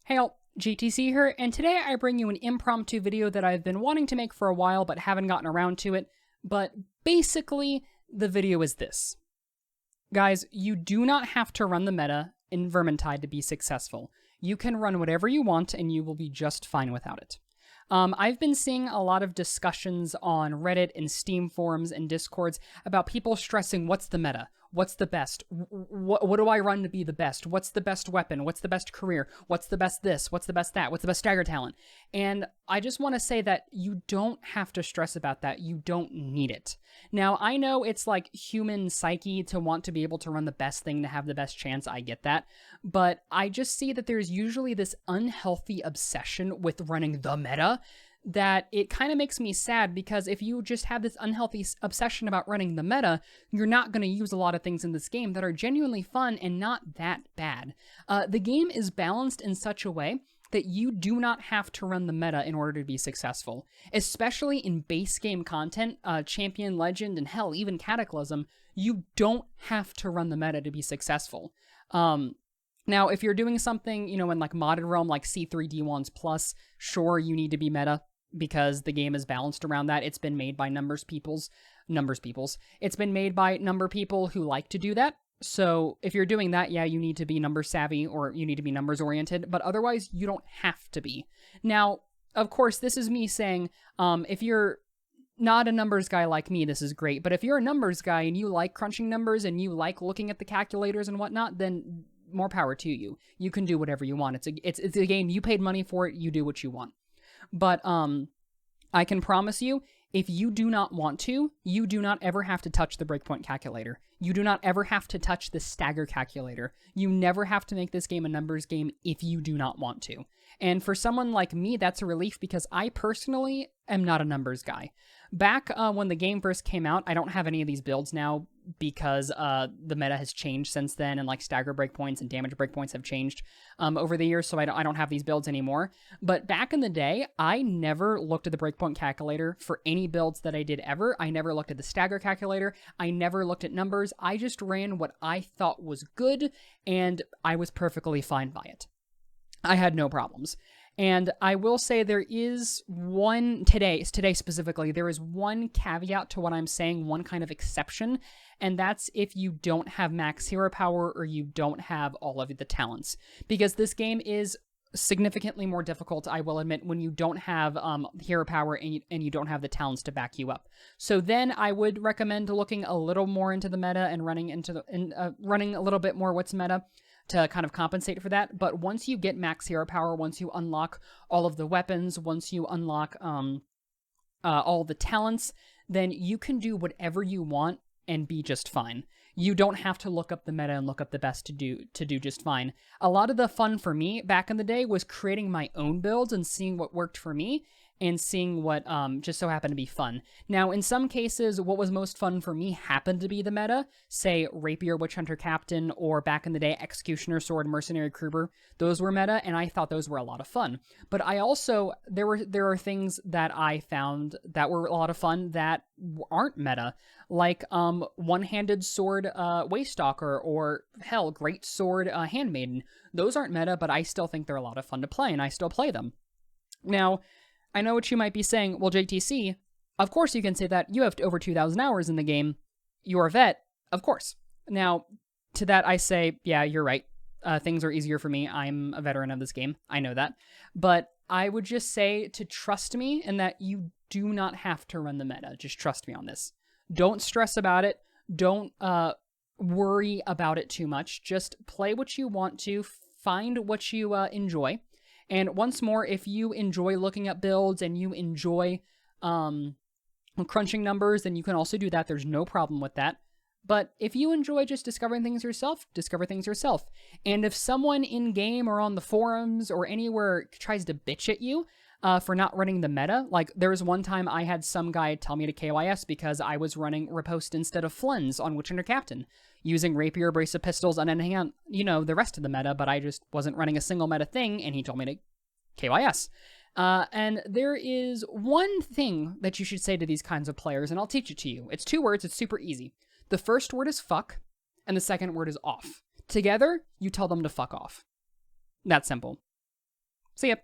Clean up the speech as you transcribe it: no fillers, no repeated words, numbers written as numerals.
Hey all, JTC here, and today I bring you an impromptu video that I've been wanting to make for a while but haven't gotten around to it, but basically the video is this. Guys, you do not have to run the meta in Vermintide to be successful. You can run whatever you want and you will be just fine without it. I've been seeing a lot of discussions on Reddit and Steam forums and Discords about people stressing what's the meta, what's the best, what do I run to be the best, what's the best weapon, what's the best career, what's the best this, what's the best that, what's the best stagger talent. And I just want to say that you don't have to stress about that, you don't need it. Now, I know it's like human psyche to want to be able to run the best thing to have the best chance, I get that, but I just see that there's usually this unhealthy obsession with running the meta that it kind of makes me sad, because if you just have this unhealthy obsession about running the meta, you're not going to use a lot of things in this game that are genuinely fun and not that bad. The game is balanced in such a way that you do not have to run the meta in order to be successful. Especially in base game content, Champion, Legend, and hell, even Cataclysm, you don't have to run the meta to be successful. Now, if you're doing something, in like modded realm, like C3D1s plus, sure, you need to be meta, because the game is balanced around that. It's been made by numbers peoples. It's been made by number people who like to do that. So if you're doing that, yeah, you need to be numbers savvy or you need to be numbers oriented, but otherwise you don't have to be. Now, of course, this is me saying, if you're not a numbers guy like me, this is great. But if you're a numbers guy and you like crunching numbers and you like looking at the calculators and whatnot, then more power to you. You can do whatever you want. It's a game. You paid money for it. You do what you want. But I can promise you, if you do not want to, you do not ever have to touch the breakpoint calculator. You do not ever have to touch the stagger calculator. You never have to make this game a numbers game if you do not want to. And for someone like me, that's a relief, because I personally am not a numbers guy. Back when the game first came out, I don't have any of these builds now, because the meta has changed since then, and like stagger breakpoints and damage breakpoints have changed over the years, so I don't have these builds anymore. But back in the day, I never looked at the breakpoint calculator for any builds that I did ever. I never looked at the stagger calculator. I never looked at numbers. I just ran what I thought was good, and I was perfectly fine by it. I had no problems. And I will say there is today specifically, there is one caveat to what I'm saying, one kind of exception, and that's if you don't have max hero power or you don't have all of the talents. Because this game is significantly more difficult, I will admit, when you don't have hero power and you don't have the talents to back you up. So then I would recommend looking a little more into the meta and running a little bit more what's meta, to kind of compensate for that. But once you get max hero power, once you unlock all of the weapons, once you unlock all the talents, then you can do whatever you want and be just fine. You don't have to look up the meta and look up the best to do just fine. A lot of the fun for me back in the day was creating my own builds and seeing what worked for me, and seeing what just so happened to be fun. Now, in some cases, what was most fun for me happened to be the meta, say Rapier, Witch Hunter Captain, or back in the day, Executioner Sword, Mercenary Kruber. Those were meta, and I thought those were a lot of fun. But I also, there are things that I found that were a lot of fun that aren't meta, like One-Handed Sword Waystalker, or hell, Great Sword Handmaiden. Those aren't meta, but I still think they're a lot of fun to play, and I still play them. Now, I know what you might be saying, well, JTC, of course you can say that. You have over 2,000 hours in the game. You're a vet, of course. Now, to that I say, yeah, you're right. Things are easier for me. I'm a veteran of this game. I know that. But I would just say to trust me, and that you do not have to run the meta. Just trust me on this. Don't stress about it. Don't worry about it too much. Just play what you want to. Find what you enjoy. And once more, if you enjoy looking at builds and you enjoy crunching numbers, then you can also do that. There's no problem with that. But if you enjoy just discovering things yourself, discover things yourself. And if someone in-game or on the forums or anywhere tries to bitch at you for not running the meta, like there was one time I had some guy tell me to KYS because I was running Riposte instead of Flens on Witch Hunter Captain, using Rapier, Brace of Pistols, and then, the rest of the meta, but I just wasn't running a single meta thing, and he told me to KYS. And there is one thing that you should say to these kinds of players, and I'll teach it to you. It's 2 words, it's super easy. The first word is fuck, and the second word is off. Together, you tell them to fuck off. That simple.